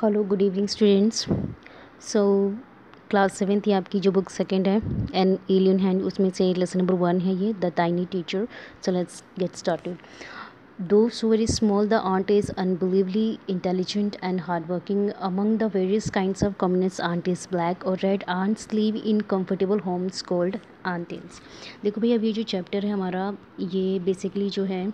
Hello good evening students. So class seventh ये आपकी जो बुक सेकंड है एन एलियन हैंड, उसमें से लेसन नंबर 1 है ये the tiny teacher. So let's get started. Though so very small, the ant is unbelievably intelligent and hardworking. Among the various kinds of communist ant is black or red ants live in comfortable homes called ant hills. देखो भैया, अब ये जो chapter है हमारा, ये basically जो है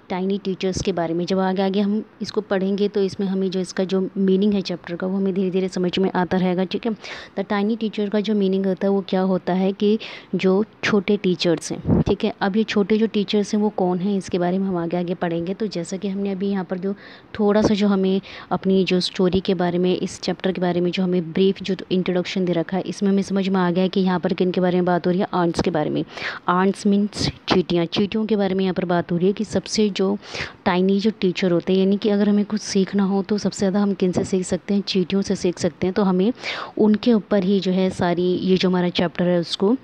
टाइनी टीचर्स के बारे में। जब आगे आगे हम इसको पढ़ेंगे तो इसमें हमें जो इसका जो मीनिंग है चैप्टर का, वो हमें धीरे धीरे समझ में आता रहेगा। ठीक है, द टाइनी टीचर का जो मीनिंग होता है वो क्या होता है कि जो छोटे टीचर्स हैं। ठीक है, अब ये छोटे जो टीचर्स हैं वो कौन हैं, इसके बारे में हम आगे आगे पढ़ेंगे। तो जैसा कि हमने अभी यहाँ पर जो थोड़ा सा जो हमें अपनी जो स्टोरी के बारे में, इस चैप्टर के बारे में जो हमें ब्रीफ जो इंट्रोडक्शन दे रखा है, इसमें हमें समझ में आ गया है कि यहाँ पर किन के बारे में बात हो रही है। आंट्स के बारे में। आंट्स मीन्स चींटियाँ। चींटियों के बारे में यहाँ पर बात हो रही है कि सबसे जो टाइनी जो टीचर होते हैं, यानी कि अगर हमें कुछ सीखना हो तो सबसे ज़्यादा हम किन से सीख सकते हैं, चींटियों से सीख सकते हैं। तो हमें उनके ऊपर ही जो है सारी ये जो हमारा चैप्टर है उसको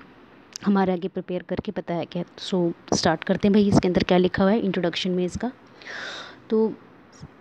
हमारे आगे प्रिपेयर करके पता है क्या। सो स्टार्ट करते हैं भाई, इसके अंदर क्या लिखा हुआ है इंट्रोडक्शन में इसका। तो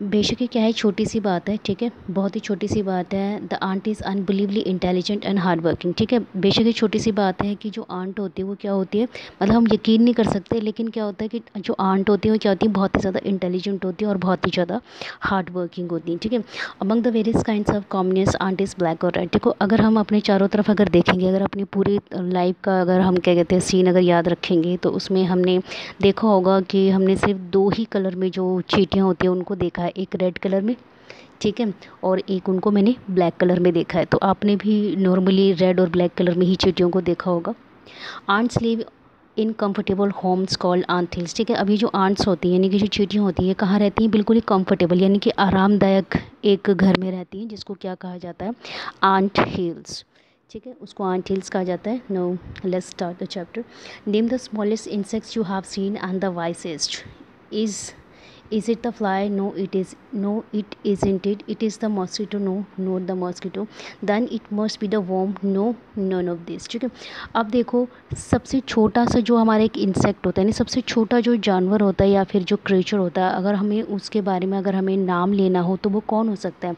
बेशक ये क्या है, छोटी सी बात है। ठीक है, बहुत ही छोटी सी बात है। The ant is unbelievably intelligent and hard working. ठीक है, बेशक ये छोटी सी बात है कि जो आंट होती है वो क्या होती है, मतलब हम यकीन नहीं कर सकते, लेकिन क्या होता है कि जो आंट होती है वो क्या होती है, बहुत ही ज़्यादा इंटेलिजेंट होती है और बहुत ही ज़्यादा हार्ड वर्किंग होती है। ठीक है, among the various kinds of commonest ant is black और रेड। देखो, अगर हम अपने चारों तरफ अगर देखेंगे, अगर अपनी पूरी लाइफ का अगर हम क्या कहते हैं सीन अगर याद रखेंगे, तो उसमें हमने देखा होगा कि हमने सिर्फ दो ही कलर में जो चींटियाँ होती हैं उनको देखा है, एक रेड कलर में, ठीक है, और एक उनको मैंने ब्लैक कलर में देखा है। तो आपने भी नॉर्मली रेड और ब्लैक कलर में ही चींटियों को देखा होगा। Ants live in comfortable homes called ant hills. ठीक है, अभी जो आंट्स होती हैं यानी कि जो चींटियाँ होती हैं, कहाँ रहती हैं, बिल्कुल ही कंफर्टेबल यानी कि आरामदायक एक घर में रहती हैं, जिसको क्या कहा जाता है, आंट हिल्स। ठीक है, उसको आंट हिल्स कहा जाता है। No, let's start the chapter. Name the smallest insects you have seen and the wisest. Is it the fly? No, it is. No, it isn't it. It is the mosquito. No, not the mosquito. Then it must be the worm. No, none of this. ठीक है, अब देखो, सबसे छोटा सा जो हमारा एक इंसेक्ट होता है, यानी सबसे छोटा जो जानवर होता है या फिर जो क्रिएचर होता है, अगर हमें उसके बारे में अगर हमें नाम लेना हो तो वो कौन हो सकता है।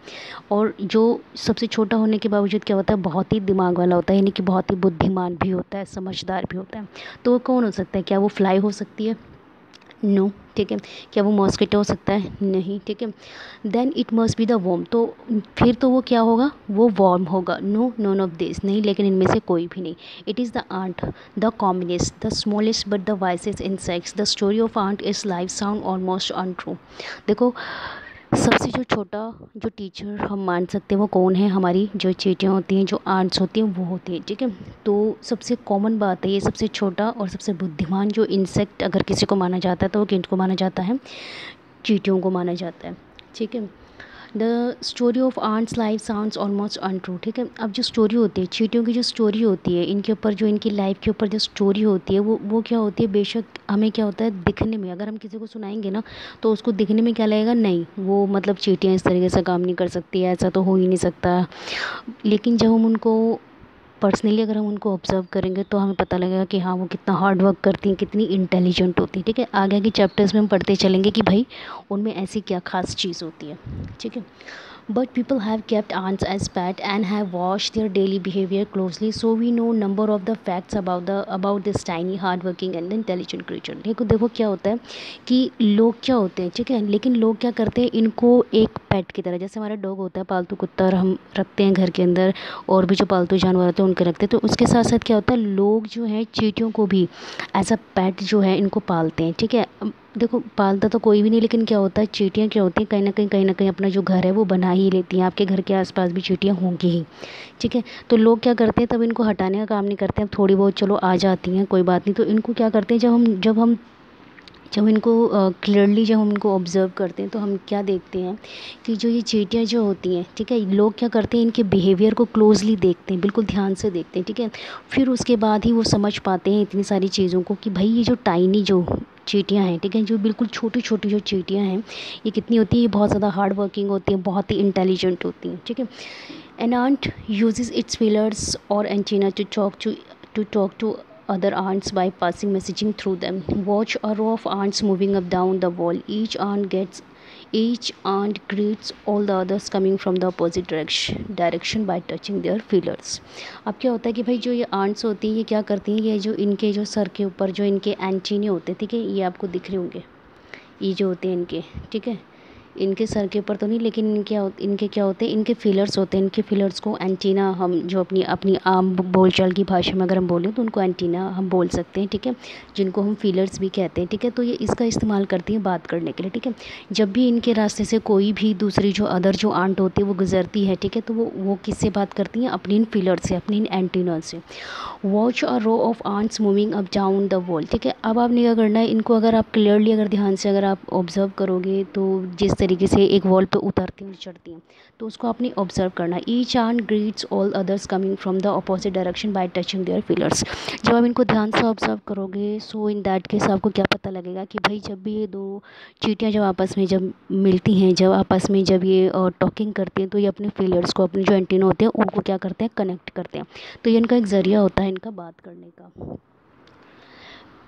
और जो सबसे छोटा होने के बावजूद क्या होता है, बहुत ही दिमाग वाला होता है, यानी कि बहुत ही बुद्धिमान भी होता है, समझदार भी होता है। तो वो कौन हो सकता है, क्या वो फ्लाई हो सकती है? नो। ठीक है, क्या वो मॉस्किटो हो सकता है? नहीं। ठीक है, then it must be the worm. तो फिर तो वो क्या होगा, वो वॉर्म होगा। नो, नोन ऑफ दिस, नहीं, लेकिन इनमें से कोई भी नहीं। It is the ant, the commonest, the smallest but the wisest insects. The story of ant is life sound almost untrue. देखो, सबसे जो छोटा जो टीचर हम मान सकते हैं वो कौन है, हमारी जो चींटियाँ होती हैं, जो आंट्स होती हैं, वो होती हैं। ठीक है, तो सबसे कॉमन बात है, ये सबसे छोटा और सबसे बुद्धिमान जो इंसेक्ट अगर किसी को माना जाता है तो वो किनको माना जाता है, चींटियों को माना जाता है। ठीक है, the story of ant's life sounds almost untrue. ठीक है, अब जो स्टोरी होती है चींटियों की, जो स्टोरी होती है इनके ऊपर, जो इनकी लाइफ के ऊपर जो स्टोरी होती है वो क्या होती है, बेशक हमें क्या होता है दिखने में, अगर हम किसी को सुनाएंगे ना तो उसको दिखने में क्या लगेगा, नहीं वो मतलब चींटियाँ इस तरीके से काम नहीं कर सकती है, ऐसा तो हो ही नहीं सकता। लेकिन जब हम उनको पर्सनली अगर हम उनको ऑब्जर्व करेंगे तो हमें पता लगेगा कि हाँ वो कितना हार्ड वर्क करती हैं, कितनी इंटेलिजेंट होती है। ठीक है, आगे आगे चैप्टर्स में हम पढ़ते चलेंगे कि भाई उनमें ऐसी क्या खास चीज़ होती है। ठीक है, but people have kept ants as pet and have watched their daily behavior closely, so we know number of the facts about this tiny hardworking and intelligent creature। देखो देखो क्या होता है कि लोग क्या होते हैं, ठीक है, लेकिन लोग क्या करते हैं, इनको एक पेट की तरह, जैसे हमारा डॉग होता है पालतू कुत्ता, और हम रखते हैं घर के अंदर, और भी जो पालतू जानवर होते हैं उनके रखते हैं, तो उसके साथ साथ क्या होता है, लोग जो है चींटियों को भी एज अ पेट जो है इनको पालते हैं। ठीक है, देखो पालता तो कोई भी नहीं, लेकिन क्या होता है, चींटियाँ क्या होती हैं, कहीं ना कहीं अपना जो घर है वो बना ही लेती हैं। आपके घर के आसपास भी चींटियाँ होंगी ही। ठीक है, तो लोग क्या करते हैं, तब इनको हटाने का काम नहीं करते हैं, अब थोड़ी बहुत चलो आ जाती हैं कोई बात नहीं, तो इनको क्या करते हैं, जब इनको क्लियरली जब हम इनको ऑब्ज़र्व करते हैं तो हम क्या देखते हैं कि जो ये चींटियाँ जो होती हैं, ठीक है, लोग क्या करते हैं, इनके बिहेवियर को क्लोजली देखते हैं, बिल्कुल ध्यान से देखते हैं। ठीक है, फिर उसके बाद ही वो समझ पाते हैं इतनी सारी चीज़ों को कि भाई ये जो टाइनी जो चींटियाँ हैं, ठीक है, जो बिल्कुल छोटी छोटी जो चींटियाँ हैं, ये कितनी होती है, ये बहुत ज़्यादा हार्ड वर्किंग होती हैं, बहुत ही इंटेलिजेंट होती हैं। ठीक है, an ant uses its feelers और antenna to talk to other ants by passing messaging through them. Watch a row of ants moving up down the wall. Each ant gets each ant greets all the others coming from the opposite direction by touching their feelers। अब क्या होता है कि भाई जो ये ants होती हैं ये क्या करती हैं, ये जो इनके जो सर के ऊपर जो इनके एंटीने होते हैं, ठीक है, ये आपको दिख रहे होंगे, ये जो होते हैं इनके, ठीक है, इनके सर के ऊपर तो नहीं, लेकिन इनके क्या होते हैं, इनके फिलर्स होते हैं। इनके फिलर्स को एंटीना, हम जो अपनी अपनी आम बोलचाल की भाषा में अगर हम बोलें तो उनको एंटीना हम बोल सकते हैं, ठीक है, जिनको हम फिलर्स भी कहते हैं, ठीक है। तो ये इसका इस्तेमाल करती हैं बात करने के लिए, ठीक है। जब भी इनके रास्ते से कोई भी दूसरी जो अदर जो आंट होती है वो गुजरती है, ठीक है, तो वो किससे बात करती हैं, अपनी इन फिलर से, अपनी इन एंटीना से। Watch a row of ants moving up down the wall, ठीक है। अब आपने क्या करना है, इनको अगर आप क्लियरली, अगर ध्यान से अगर आप ऑब्जर्व करोगे तो जिस तरीके से एक वॉल पे उतरती हैं और चढ़ती हैं, तो उसको आपने ऑब्जर्व करना है। Each ant greets all others coming from the opposite direction by touching their feelers. जब आप इनको ध्यान से ऑब्जर्व करोगे, सो इन दैट केस आपको क्या पता लगेगा कि भाई जब भी ये दो चींटियाँ जब आपस में जब मिलती हैं, जब आपस में जब ये टॉकिंग करती हैं, तो ये अपने फिलर्स को, अपने जो एंटीना होते हैं उनको क्या करते हैं, कनेक्ट करते हैं। तो ये इनका एक ज़रिया होता है इनका बात करने का।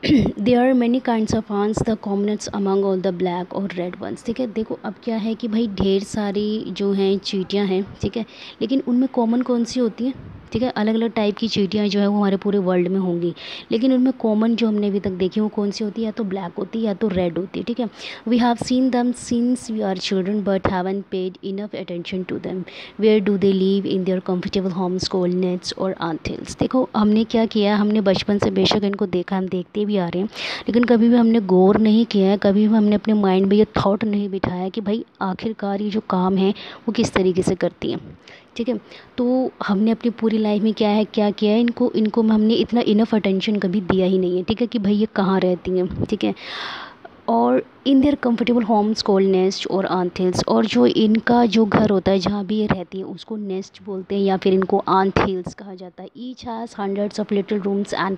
There are many kinds of ants, the commonest among all the black और रेड वंस, ठीक है। देखो अब क्या है कि भाई ढेर सारी जो हैं चींटियाँ हैं, ठीक है, लेकिन उनमें कॉमन कौन सी होती हैं, ठीक है। अलग अलग टाइप की चींटियाँ जो है वो हमारे पूरे वर्ल्ड में होंगी, लेकिन उनमें कॉमन जो हमने अभी तक देखी वो कौन सी होती है, या तो ब्लैक होती है या तो रेड होती है, ठीक है। We have seen them since we are children but haven't paid enough attention to them. Where do they live in their comfortable homes called nests और आंथिल्स। देखो हमने क्या किया, हमने बचपन से बेशक इनको देखा, हम देखते भी आ रहे हैं, लेकिन कभी भी हमने गौर नहीं किया है, कभी भी हमने अपने माइंड में ये थॉट नहीं बिठाया कि भाई आखिरकार ये जो काम है वो किस तरीके से करती हैं, ठीक है। तो हमने अपनी पूरी लाइफ में क्या किया है, इनको इनको हमने इतना इनफ अटेंशन कभी दिया ही नहीं है, ठीक है, कि भाई ये कहाँ रहती हैं, ठीक है। और in their comfortable homes called nest और आंथिल्स, और जो इनका जो घर होता है जहाँ भी ये रहती है उसको नेस्ट बोलते हैं या फिर इनको आंथिल्स कहा जाता है। Each has hundreds of little rooms and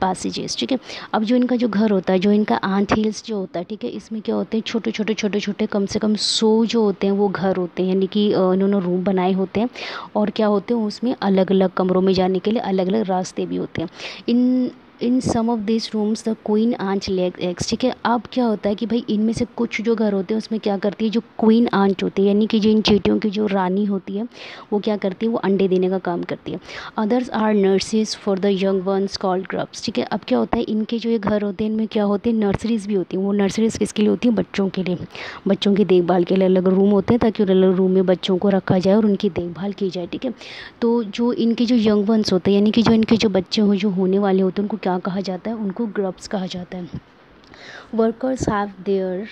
passages, ठीक है। अब जो इनका जो घर होता है, जो इनका आंथिल्स जो होता है, ठीक है, इसमें क्या होते हैं, छोटे छोटे कम से कम 100 जो होते हैं वो घर होते हैं, यानी कि इन्होंने रूम बनाए होते हैं, और क्या होते हैं उसमें अलग अलग कमरों में जाने के लिए अलग अलग रास्ते भी होते हैं। In some of this rooms the queen ant lay eggs, ठीक है। अब क्या होता है कि भाई इनमें से कुछ जो घर होते हैं उसमें क्या करती है, जो क्वीन आंट होती है, यानी कि जो इन चींटियों की जो रानी होती है वो क्या करती है, वो अंडे देने का काम करती है। Others are nurses for the young ones called grubs, ठीक है। अब क्या होता है, इनके जो ये घर होते हैं इनमें क्या होते हैं, नर्सरीज भी होती हैं। वो नर्सरीज किसके लिए होती हैं, बच्चों के लिए, बच्चों की देखभाल के लिए अलग रूम होते हैं, ताकि अलग रूम में बच्चों को रखा जाए और उनकी देखभाल की जाए, ठीक है। तो जो इनके जो यंग वंस होते हैं, यानी कि जो इनके जो बच्चे हो जो होने वाले होते हैं, उनको क्या कहा जाता है, उनको ग्रब्स कहा जाता है। Workers have their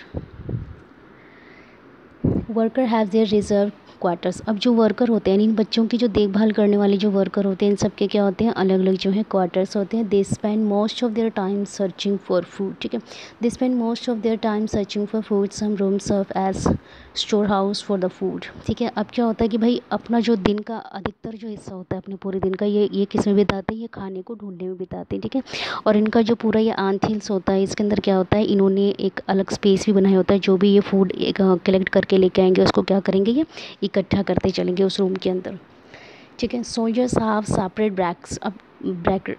worker have their reserve quarters. अब जो वर्कर होते हैं, इन बच्चों की जो देखभाल करने वाले जो वर्कर होते हैं, इन सब के क्या होते हैं, अलग अलग जो है क्वार्टर्स होते हैं। They spend most of their time searching for food, ठीक है। They spend most of their time searching for food, some room serve as store house for the food, ठीक है। अब क्या होता है कि भाई अपना जो दिन का अधिकतर जो हिस्सा होता है अपने पूरे दिन का, ये किस में बिताते हैं, ये खाने को ढूंढने में बिताते हैं, ठीक है। और इनका जो पूरा ये आंथिल्स होता है, इसके अंदर क्या होता है, इन्होंने एक अलग स्पेस भी बनाया होता है। जो भी ये फूड कलेक्ट करके लेके आएंगे उसको क्या करेंगे, ये इकट्ठा करते चलेंगे उस रूम के अंदर, ठीक है। सोल्जर्स हैव सेपरेट ब्रैक्स, अब ब्रैक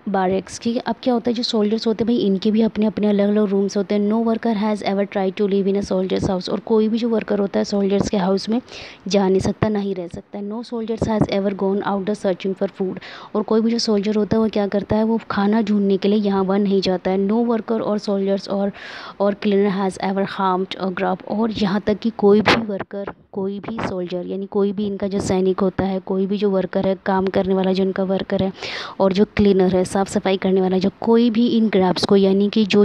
बारेक्स, ठीक है। अब क्या होता है, जो सोल्जर्स होते हैं भाई इनके भी अपने अपने अलग अलग रूम्स होते हैं। No worker has ever try to live in a soldiers house, और कोई भी जो वर्कर होता है सोल्जर्स के हाउस में जा नहीं सकता, ना ही रह सकता है। No soldiers has ever gone out the searching for food, और कोई भी जो सोल्जर होता है वो क्या करता है, वो खाना ढूंढने के लिए यहाँ वहाँ नहीं जाता है। नो वर्कर और सोल्जर्स और cleaner has ever harmed a grub, और यहाँ तक कि कोई भी वर्कर, कोई भी सोल्जर, यानी कोई भी इनका जो सैनिक होता है, कोई भी जो वर्कर है, काम करने वाला जो इनका वर्कर है, और जो क्लीनर है, साफ़ सफाई करने वाला, जो कोई भी इन ग्रैब्स को, यानी कि जो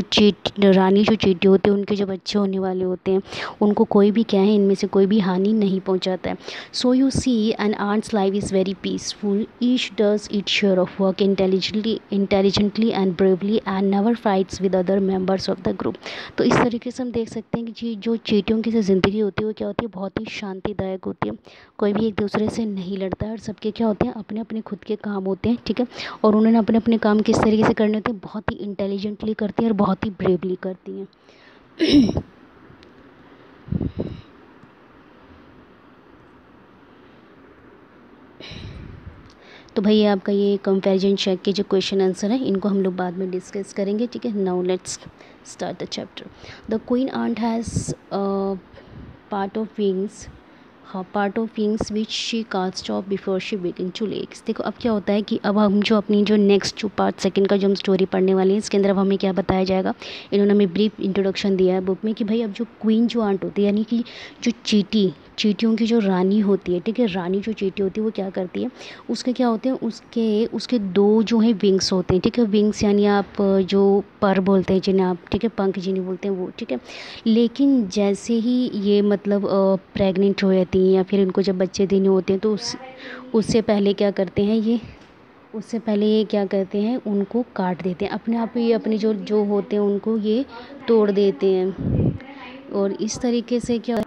रानी जो चींटी होती है उनके जो बच्चे होने वाले होते हैं, उनको कोई भी क्या है, इनमें से कोई भी हानि नहीं पहुंचाता है। So you see an ant's life is very peaceful, each does it share of work intelligently and bravely and never fights with other members of the group. तो इस तरीके से हम देख सकते हैं कि जो चींटियों की जो ज़िंदगी होती है वो क्या होती है, बहुत ही शांतिदायक होती है। कोई भी एक दूसरे से नहीं लड़ता है, और सबके क्या होते हैं, अपने अपने खुद के काम होते हैं, ठीक है। और उन्होंने अपने अपने काम किस तरीके से करने होते हैं, बहुत ही इंटेलिजेंटली करती हैं और बहुत ही ब्रेवली करती हैं। तो भाई आपका ये कंपैरिजन चेक के जो क्वेश्चन आंसर है इनको हम लोग बाद में डिस्कस करेंगे, ठीक है। Now let's start the chapter. The queen ant has part of wings part of wings which she cast off before she begin to legs. देखो अब क्या होता है कि अब हम जो अपनी जो नेक्स्ट जो पार्ट सेकंड का जो हम स्टोरी पढ़ने वाली है इसके अंदर अब हमें क्या बताया जाएगा। इन्होंने हमें ब्रीफ इंट्रोडक्शन दिया है बुक में कि भाई अब जो क्वीन जो आंट होती है यानी कि जो चींटियों की जो रानी होती है, ठीक है, रानी जो चींटी होती है वो क्या करती है, उसके क्या होते हैं, उसके उसके दो जो है विंग्स होते हैं, ठीक है। विंग्स यानी आप जो पर बोलते हैं जिन्हें आप, ठीक है, पंख जिन्हें बोलते हैं वो, ठीक है। लेकिन जैसे ही ये मतलब प्रेग्नेंट हो जाती हैं या फिर इनको जब बच्चे देने होते हैं तो उससे पहले क्या करते हैं ये क्या करते हैं, उनको काट देते हैं अपने आप ही, अपने जो जो होते हैं उनको ये तोड़ देते हैं। और इस तरीके से क्या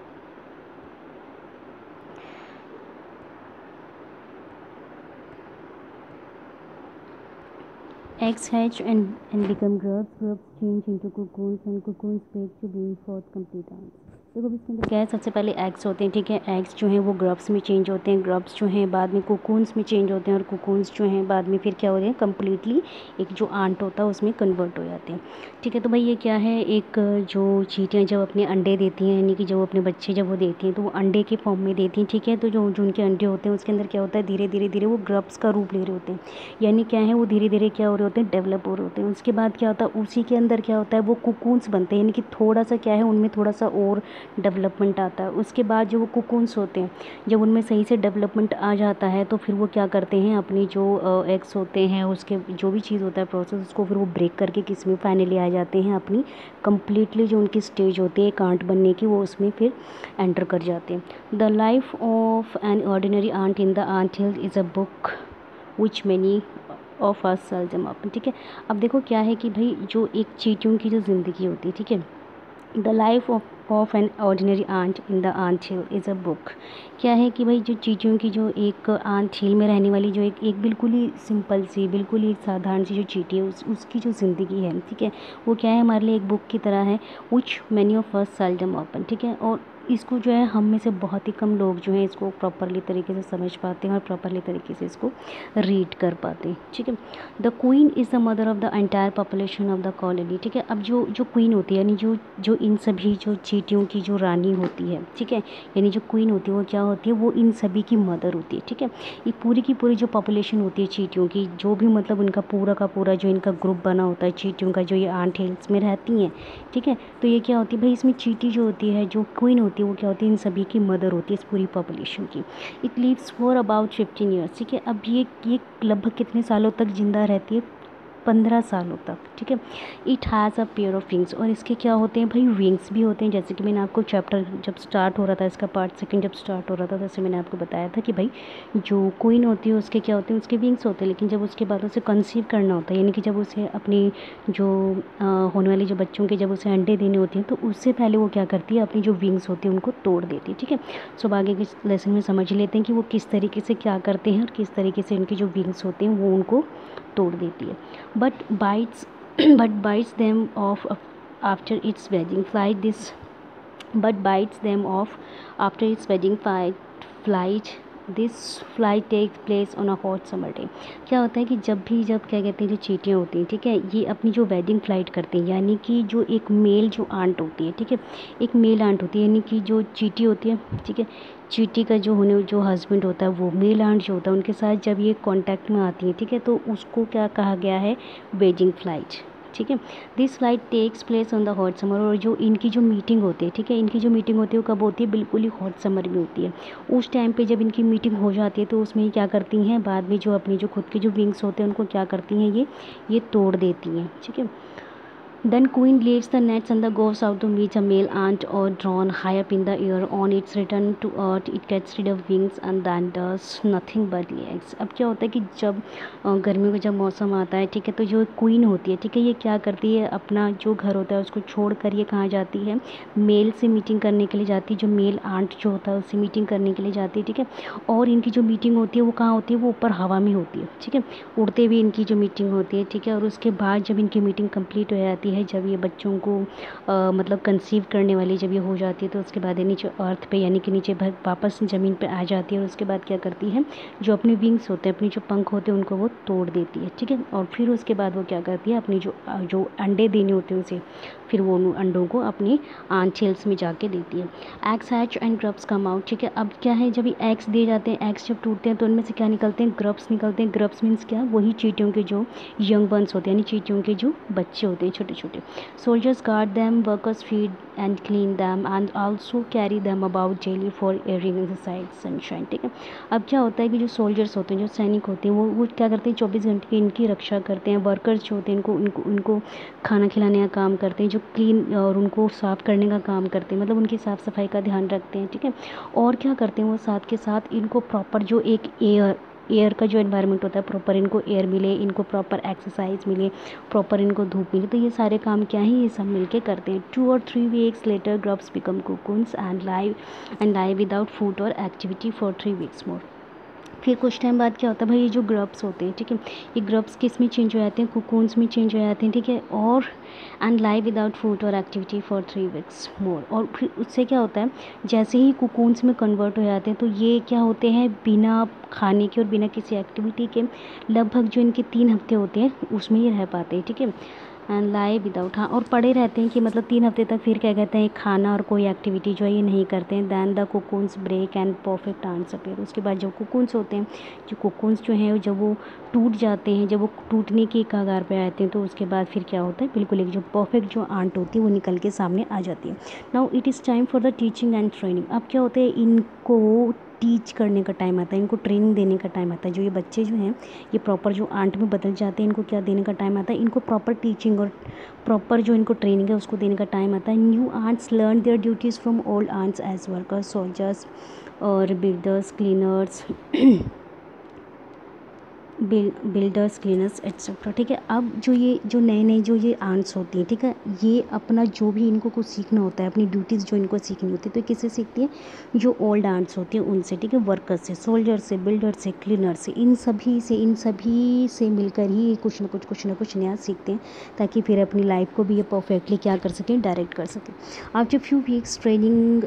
eggs hatch and become grubs change into cocoons and cocoons bake to bring forth complete ants। देखो इसके अंदर क्या है, सबसे पहले एग्स होते हैं, ठीक है। एग्स जो हैं वो ग्रब्स में चेंज होते हैं, ग्रब्स जो हैं बाद में कोकून्स में चेंज होते हैं और कोकून्स जो हैं बाद में फिर क्या होते हैं, कम्प्लीटली एक जो आंट होता है उसमें कन्वर्ट हो जाते हैं, ठीक है। तो भाई ये क्या है, एक जो चींटियाँ जब अपने अंडे देती हैं यानी कि जब अपने बच्चे जब वो देती हैं तो वो अंडे के फॉर्म में देती हैं, ठीक है। तो जो उनके अंडे होते हैं उसके अंदर क्या होता है, धीरे धीरे वो ग्रब्स का रूप ले रहे होते हैं, यानी क्या है वो धीरे धीरे क्या हो रहे होते हैं, डेवलप हो रहे होते हैं। उसके बाद क्या होता है, उसी के अंदर क्या होता है, वो कुकून्स बनते हैं, यानी कि थोड़ा सा क्या है उनमें थोड़ा सा और डेवलपमेंट आता है। उसके बाद जो वो कुकून्स होते हैं जब उनमें सही से डेवलपमेंट आ जाता है तो फिर वो क्या करते हैं, अपनी जो एग्स होते हैं उसके जो भी चीज़ होता है प्रोसेस, उसको फिर वो ब्रेक करके किस में फाइनली आ जाते हैं अपनी कम्प्लीटली जो उनकी स्टेज होती है कांट बनने की, वो उसमें फिर एंटर कर जाते हैं। The life of an ordinary ant in the ant hill is a book which many of us seldom open, ठीक है। अब देखो क्या है कि भाई जो एक चींटियों की जो ज़िंदगी होती है, ठीक है, the life of an ordinary ant in the ant hill is a book. क्या है कि भाई जो चींटियों की जो एक आंट हिल में रहने वाली जो एक बिल्कुल ही सिंपल सी, बिल्कुल ही साधारण सी जो चींटी है उसकी जो ज़िंदगी है, ठीक है, वो क्या है हमारे लिए एक बुक की तरह है, विच many of us seldom open, ठीक है। और इसको जो है हम में से बहुत ही कम लोग जो हैं इसको प्रॉपरली तरीके से समझ पाते हैं और प्रॉपरली तरीके से इसको रीड कर पाते हैं, ठीक है। The queen is the mother of the entire population of the colony, ठीक है। अब जो क्वीन होती है यानी जो इन सभी जो चींटियों की जो रानी होती है, ठीक है, यानी जो क्वीन होती है वो क्या होती है, वो इन सभी की मदर होती है, ठीक है। ये पूरी की पूरी जो पॉपुलेशन होती है चींटियों की, जो भी मतलब उनका पूरा का पूरा जो इनका ग्रुप बना होता है चींटियों का, जो ये आंट हिल्स में रहती हैं, ठीक है। तो ये क्या होती है भाई, इसमें चींटी जो होती है, जो क्वीन होती है वो क्या होती है, इन सभी की मदर होती है इस पूरी पॉपुलेशन की। It lives for about 15 years, ठीक है। अब ये लगभग कितने सालों तक जिंदा रहती है, 15 सालों तक, ठीक है। It has a pair of wings, और इसके क्या होते हैं भाई, विंग्स भी होते हैं। जैसे कि मैंने आपको चैप्टर जब स्टार्ट हो रहा था, इसका पार्ट सेकंड जब स्टार्ट हो रहा था, जैसे मैंने आपको बताया था कि भाई जो क्वीन होती है उसके क्या होते हैं, उसके विंग्स होते हैं। लेकिन जब उसके बाद उसे कंसीव करना होता है, यानी कि जब उसे अपनी जो होने वाले जो बच्चों के जब उसे अंडे देने होते हैं तो उससे पहले वो क्या करती है, अपनी जो विंग्स होती है उनको तोड़ देती है, ठीक है। सो आगे के लेसन में समझ लेते हैं कि वो किस तरीके से क्या करते हैं और किस तरीके से उनकी जो विंग्स होते हैं वो उनको तोड़ देती है। but bites but bites them off after its wedding flight this but bites them off after its wedding flight this flight takes place on a hot summer day. क्या होता है कि जब क्या कहते हैं जो चींटियाँ होती हैं, ठीक है, ये अपनी जो वेडिंग फ्लाइट करती हैं, यानी कि जो एक मेल जो आंट होती है, ठीक है, एक मेल आंट होती है, यानी कि जो चींटी होती है, ठीक है, चींटी का जो हस्बैंड होता है वो मेल आंट जो होता है उनके साथ जब ये कांटेक्ट में आती है, ठीक है, तो उसको क्या कहा गया है, वेडिंग फ्लाइट, ठीक है। This flight takes place on the hot summer, और जो इनकी जो मीटिंग होती है, ठीक है, इनकी जो मीटिंग होती है वो कब होती है, बिल्कुल ही हॉट समर में होती है। उस टाइम पे जब इनकी मीटिंग हो जाती है तो उसमें क्या करती हैं, बाद में जो अपनी जो खुद के जो विंग्स होते हैं उनको क्या करती हैं, ये तोड़ देती हैं, ठीक है। Then queen leaves the nest and goes out to meet a male ant or drone high up in the air. On its return to earth, it gets rid of wings and then does nothing but lay eggs. अब क्या होता है कि जब गर्मियों का जब मौसम आता है, ठीक है, तो जो क्वीन होती है, ठीक है, ये क्या करती है, अपना जो घर होता है उसको छोड़ कर ये कहाँ जाती है, मेल से मीटिंग करने के लिए जाती है, जो मेल आंट जो होता है उससे मीटिंग करने के लिए जाती है, ठीक है। और इनकी जो मीटिंग होती है वो कहाँ होती है, वो ऊपर हवा में होती है, ठीक है, उड़ते हुए इनकी जो मीटिंग होती है, ठीक है। और उसके बाद जब इनकी मीटिंग कंप्लीट हो जाती है होती है जब ये बच्चों को मतलब कंसीव करने वाली जब ये हो जाती है तो उसके बाद ये नीचे अर्थ पे यानी कि नीचे वापस ज़मीन पे आ जाती है और उसके बाद क्या करती है, जो अपने विंग्स होते हैं, अपने जो पंख होते हैं उनको वो तोड़ देती है, ठीक है। और फिर उसके बाद वो क्या करती है, अपनी जो अंडे देने होते हैं उसे फिर वो उन अंडों को अपनी आंचल्स में जाके देती है। Eggs hatch and grubs come out, ठीक है। अब क्या है, जब ये एग्स दिए जाते हैं, एग्स जब टूटते हैं तो उनमें से क्या निकलते हैं, ग्रब्स निकलते हैं। ग्रब्स मीन्स क्या, वही चींटियों के जो यंग वंस होते हैं यानी चींटियों के जो बच्चे होते हैं छोटे छोटे। Soldiers guard them, workers feed and clean them and also carry them about daily for airing in the side sunshine, ठीक है। अब क्या होता है कि जो सोल्जर्स होते हैं, जो सैनिक होते हैं, वो क्या करते हैं, 24 घंटे की इनकी रक्षा करते हैं। वर्कर्स जो होते हैं उनको खाना खिलाने का काम करते हैं, जो क्लीन और उनको साफ़ करने का काम करते हैं, मतलब उनकी साफ़ सफाई का ध्यान रखते हैं, ठीक है। और क्या करते हैं वो, साथ के साथ इनको प्रॉपर जो एक एयर का जो एनवायरनमेंट होता है, प्रॉपर इनको एयर मिले, इनको प्रॉपर एक्सरसाइज मिले, प्रॉपर इनको धूप मिले, तो ये सारे काम क्या है, ये सब मिलके करते हैं। 2 और 3 weeks later grubs become cocoons and lie without food और एक्टिविटी फॉर 3 वीक्स मोर। फिर कुछ टाइम बाद क्या होता है भाई, ये जो ग्रब्स होते हैं, ठीक है, ये ग्रब्स किस में चेंज हो जाते हैं, कुकून्स में चेंज हो जाते हैं, ठीक है। और एंड लाई विदाउट फूड और एक्टिविटी फॉर 3 वीक्स मोर। और फिर उससे क्या होता है, जैसे ही कुकून्स में कन्वर्ट हो जाते हैं तो ये क्या होते हैं, बिना खाने के और बिना किसी एक्टिविटी के लगभग जो इनके 3 हफ्ते होते हैं उसमें ये रह पाते हैं, ठीक है। एंड लाई विदाउट, हाँ, और पड़े रहते हैं कि मतलब 3 हफ्ते तक फिर क्या कहते हैं, खाना और कोई एक्टिविटी जो है ये नहीं करते हैं। Then the cocoons break and perfect answer appear. उसके बाद जो कुकून्स होते हैं, जो कुकून्स जो हैं जब वो टूट जाते हैं, जब वो टूटने की कगार पे आते हैं तो उसके बाद फिर क्या होता है, बिल्कुल एक जो परफेक्ट जो आंट होती है वो निकल के सामने आ जाती है। Now it is time for the teaching and training. अब क्या होता है, इनको टीच करने का टाइम आता है, इनको ट्रेनिंग देने का टाइम आता है। जो ये बच्चे जो हैं ये प्रॉपर जो आंट में बदल जाते हैं, इनको क्या देने का टाइम आता है, इनको प्रॉपर टीचिंग और प्रॉपर जो इनको ट्रेनिंग है उसको देने का टाइम आता है। New ants learn their duties from old ants as workers, soldiers और builders, cleaners builders, cleaners etcetera, ठीक है। अब जो नए नए जो ये आंट्स होती हैं, ठीक है, ये अपना जो भी इनको कुछ सीखना होता है, अपनी ड्यूटीज़ जो इनको सीखनी होती है, तो किससे सीखती है, जो ओल्ड आंट्स होती हैं उनसे, ठीक है। वर्कर्स से, सोल्जर से, बिल्डर से, क्लीनर से, इन सभी से मिलकर ही कुछ ना कुछ नया सीखते हैं, ताकि फिर अपनी लाइफ को भी ये परफेक्टली क्या कर सकें, डायरेक्ट कर सकें। After few weeks training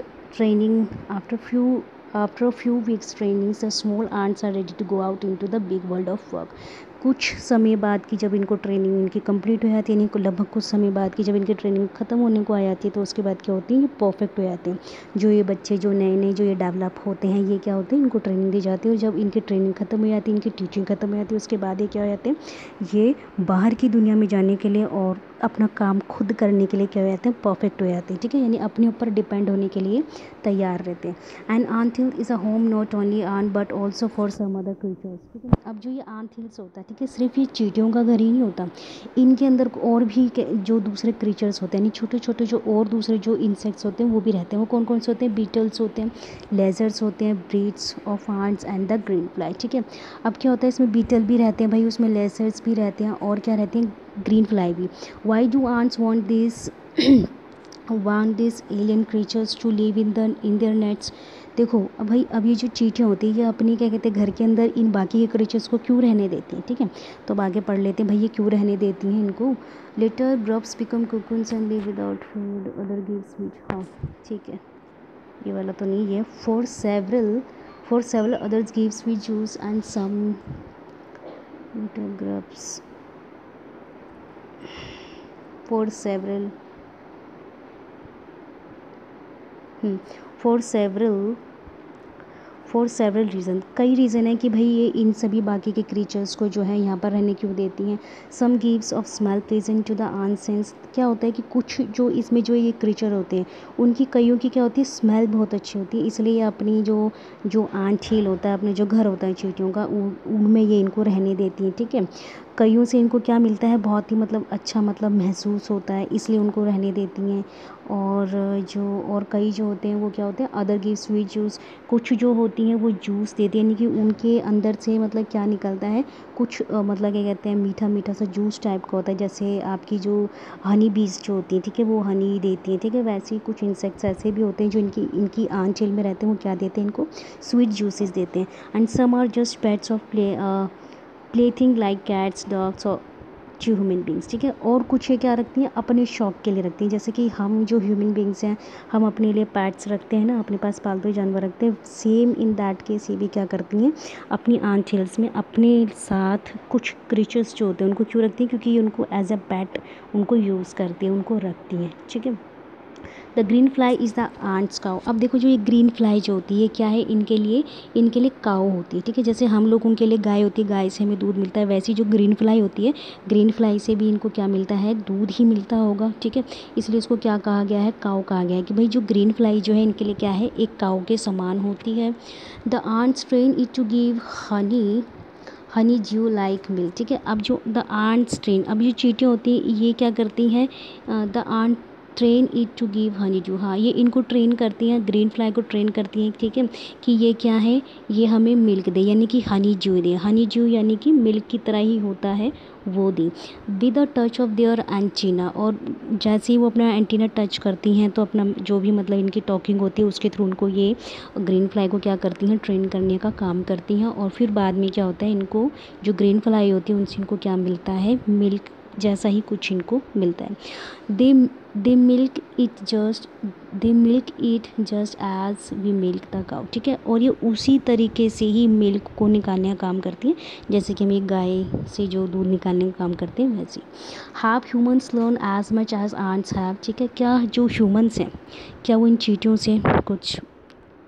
after a few weeks training, the small ants are ready to go out into the big world of work. कुछ समय बाद की जब इनको ट्रेनिंग इनकी कंप्लीट हो जाती है, इनको लगभग कुछ समय बाद की जब इनकी ट्रेनिंग ख़त्म होने को आ जाती है तो उसके बाद क्या होती है, ये परफेक्ट हो जाते हैं। जो ये बच्चे जो नए जो ये डेवलप होते हैं, ये क्या होते हैं, इनको ट्रेनिंग दी जाती है और जब इनकी ट्रेनिंग ख़त्म हो जाती है, इनकी टीचिंग ख़त्म हो जाती है, उसके बाद ये क्या हो जाते हैं, ये बाहर की दुनिया में जाने के लिए और अपना काम खुद करने के लिए क्या हो जाते हैं, परफेक्ट हो जाते हैं, ठीक है, यानी अपने ऊपर डिपेंड होने के लिए तैयार रहते हैं। And ant hill is a home not only ant but also for some other creatures, ठीक है। अब जो ये आंट हिल्स होता है, ठीक है, सिर्फ ये चींटियों का घर ही नहीं होता, इनके अंदर और भी जो दूसरे क्रीचर्स होते हैं, यानी छोटे छोटे जो और दूसरे जो इंसेक्ट्स होते हैं वो भी रहते हैं। वो कौन कौन से होते हैं, बीटल्स होते हैं, लेजर्स होते हैं, breeds of ants and the green fly, ठीक है। अब क्या होता है, इसमें बीटल भी रहते हैं भाई, उसमें लेजर्स भी रहते हैं और क्या रहते हैं, ग्रीन फ्लाई भी। Why do ants want these alien creatures to live in their nets? देखो अब भाई, अब ये जो चींटियाँ होती है ये अपनी क्या कहते हैं, घर के अंदर इन बाकी के क्रीचर्स को क्यों रहने देती हैं, ठीक है। तो अब आगे पढ़ लेते हैं भाई, ये क्यों रहने देती हैं इनको। Later grubs become cocoons and live without food, other gives meat, हाँ ठीक है, ये वाला तो नहीं है। for several others gives me juice and some little grubs for several for several reason, कई रीज़न है कि भाई ये इन सभी बाकी के क्रीचर्स को जो है यहाँ पर रहने क्यों देती हैं। Some gives off smell pleasant to the ant sense, क्या होता है कि कुछ जो इसमें जो ये क्रीचर होते हैं उनकी कईयों की क्या होती है, स्मेल बहुत अच्छी होती है, इसलिए ये अपनी जो आंट हिल होता है, अपने जो घर होता है चींटियों का, उनमें ये इनको रहने देती हैं, ठीक है। कईयों से इनको क्या मिलता है, बहुत ही मतलब अच्छा मतलब महसूस होता है, इसलिए उनको रहने देती हैं। और कई जो होते हैं वो क्या होते हैं, अदर गिव स्वीट जूस, कुछ जो होती हैं वो जूस देती हैं, यानी कि उनके अंदर से मतलब क्या निकलता है, कुछ मतलब क्या कहते हैं, मीठा मीठा सा जूस टाइप का होता है, जैसे आपकी जो हनी बीज जो होती हैं, ठीक है, वो हनी देती हैं, ठीक है। वैसे ही कुछ इंसेक्ट्स ऐसे भी होते हैं जो इनकी आंचल में रहते हैं, वो क्या देते हैं, इनको स्वीट जूसेस देते हैं। And some are just pets of plaything like cats, dogs to human beings, ठीक है। और कुछ ये क्या रखती हैं, अपने शौक के लिए रखती हैं, जैसे कि हम जो ह्यूमन बींग्स हैं हम अपने लिए पेट्स रखते हैं ना, अपने पास पालतू जानवर रखते हैं, सेम इन दैट केस ये भी क्या करती हैं, अपनी आंट हिल्स में अपने साथ कुछ क्रीचर्स जो होते हैं उनको क्यों रखती हैं, क्योंकि उनको एज अ पेट उनको यूज़ करती हैं, उनको रखती हैं, ठीक है। The green fly is the ant's cow. अब देखो जो ये ग्रीन फ्लाई जो होती है क्या है, इनके लिए काउ होती है, ठीक है। जैसे हम लोगों के लिए गाय होती है, गाय से हमें दूध मिलता है, वैसी जो ग्रीन फ्लाई होती है, ग्रीन फ्लाई से भी इनको क्या मिलता है, दूध ही मिलता होगा, ठीक है। इसलिए इसको क्या कहा गया है, काउ कहा गया है कि भाई जो ग्रीन फ्लाई जो है इनके लिए क्या है, एक काउ के समान होती है। The ants train it to give honey dew like milk, ठीक है। अब जो द आंट्स ट्रेन, अब ये चींटियाँ होती हैं ये क्या करती हैं, the ant train it to give honey dew, हाँ ये इनको ट्रेन करती हैं, ग्रीन फ्लाई को ट्रेन करती हैं, ठीक है, कि ये क्या है, ये हमें मिल्क दे, यानी कि हनी ड्यू दे। हनी ड्यू यानी कि मिल्क की तरह ही होता है वो दे। With a touch of their antenna, और जैसे ही वो अपना एंटीना टच करती हैं तो अपना जो भी मतलब इनकी टॉकिंग होती है उसके थ्रू उनको ये ग्रीन फ्लाई को क्या करती हैं, ट्रेन करने का काम करती हैं। और फिर बाद में क्या होता है, इनको जो ग्रीन फ्लाई होती है उनसे इनको क्या मिलता है, मिल्क जैसा ही कुछ इनको मिलता है। They they milk it just as we milk the cow, ठीक है। और ये उसी तरीके से ही मिल्क को निकालने का काम करती है जैसे कि हम एक गाय से जो दूध निकालने का काम करते हैं वैसे। Have humans learn as much as ants have, ठीक है। क्या जो ह्यूमन्स हैं क्या वो इन चींटियों से कुछ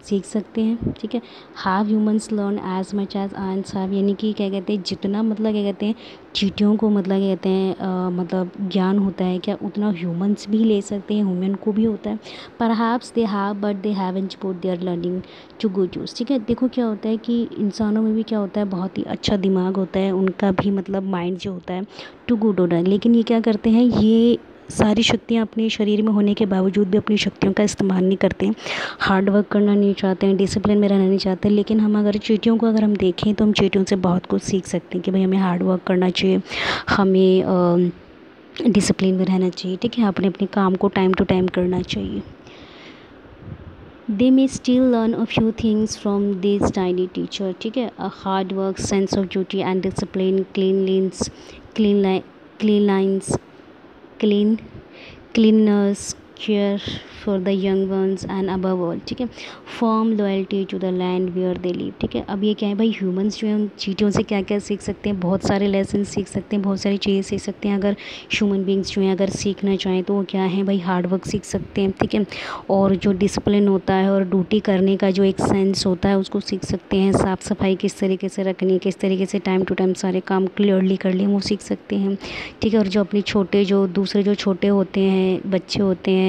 सीख सकते हैं, ठीक है। Have humans learn as much as ants have, यानी कि क्या कहते हैं, जितना मतलब क्या कहते हैं चींटियों को मतलब क्या कहते हैं मतलब ज्ञान होता है क्या, उतना ह्यूमन्स भी ले सकते हैं, ह्यूमन को भी होता है। Perhaps they have but they haven't put their learning to good use, ठीक है। देखो क्या होता है कि इंसानों में भी क्या होता है, बहुत ही अच्छा दिमाग होता है, उनका भी मतलब माइंड जो होता है टू गुड होता है, लेकिन ये क्या करते हैं, ये सारी शक्तियाँ अपने शरीर में होने के बावजूद भी अपनी शक्तियों का इस्तेमाल नहीं करते हैं, हार्ड वर्क करना नहीं चाहते हैं, डिसिप्लिन में रहना नहीं चाहते। लेकिन हम अगर चींटियों को अगर हम देखें तो हम चींटियों से बहुत कुछ सीख सकते हैं कि भाई हमें हार्ड वर्क करना चाहिए, हमें डिसिप्लिन में रहना चाहिए, ठीक है, अपने अपने काम को टाइम टू टाइम करना चाहिए। They may still learn a few things from this tiny teacher, ठीक है। Hard work, sense of duty and discipline, clean lines, clean cleaners, care for the young ones and above all, ठीक है, form loyalty to the land where they live, ठीक है। अब ये क्या है भाई, ह्यूमंस जो हैं उन चींटियों से क्या क्या सीख सकते हैं, बहुत सारे लेसन सीख सकते हैं, बहुत सारी चीज़ें सीख सकते हैं। अगर ह्यूमन बींग्स जो हैं अगर सीखना चाहें तो वो क्या है भाई, हार्ड वर्क सीख सकते हैं, ठीक है। और जो डिसिप्लिन होता है और ड्यूटी करने का जो एक सेंस होता है उसको सीख सकते हैं, साफ़ सफाई किस तरीके से रखनी है, किस तरीके से टाइम टू टाइम सारे काम क्लियरली कर लें वो सीख सकते हैं, ठीक है। और जो अपने छोटे जो दूसरे जो छोटे होते हैं बच्चे होते हैं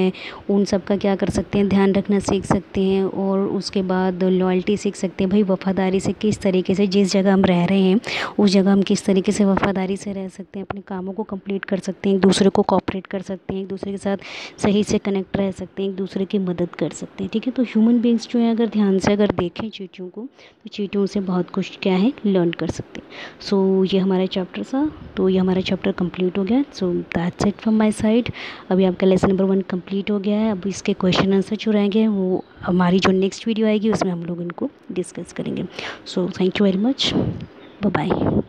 उन सब का क्या कर सकते हैं, ध्यान रखना सीख सकते हैं। और उसके बाद लॉयल्टी सीख सकते हैं, भाई वफ़ादारी से किस तरीके से जिस जगह हम रह रहे हैं उस जगह हम किस तरीके से वफ़ादारी से रह सकते हैं, अपने कामों को कंप्लीट कर सकते हैं, एक दूसरे को कोऑपरेट कर सकते हैं, एक दूसरे के साथ सही से कनेक्ट रह सकते हैं, एक दूसरे की मदद कर सकते हैं, ठीक है। तो ह्यूमन बींग्स जो है अगर ध्यान से अगर देखें चींटियों को तो चींटियों से बहुत कुछ क्या है लर्न कर सकते हैं। सो ये हमारा चैप्टर था, तो ये हमारा चैप्टर कंप्लीट हो गया। So that's it from my side. अभी आपका लेसन नंबर 1 कंप्लीट हो गया है। अब इसके क्वेश्चन आंसर जो रहेंगे वो हमारी जो नेक्स्ट वीडियो आएगी उसमें हम लोग इनको डिस्कस करेंगे। So thank you very much, bye bye.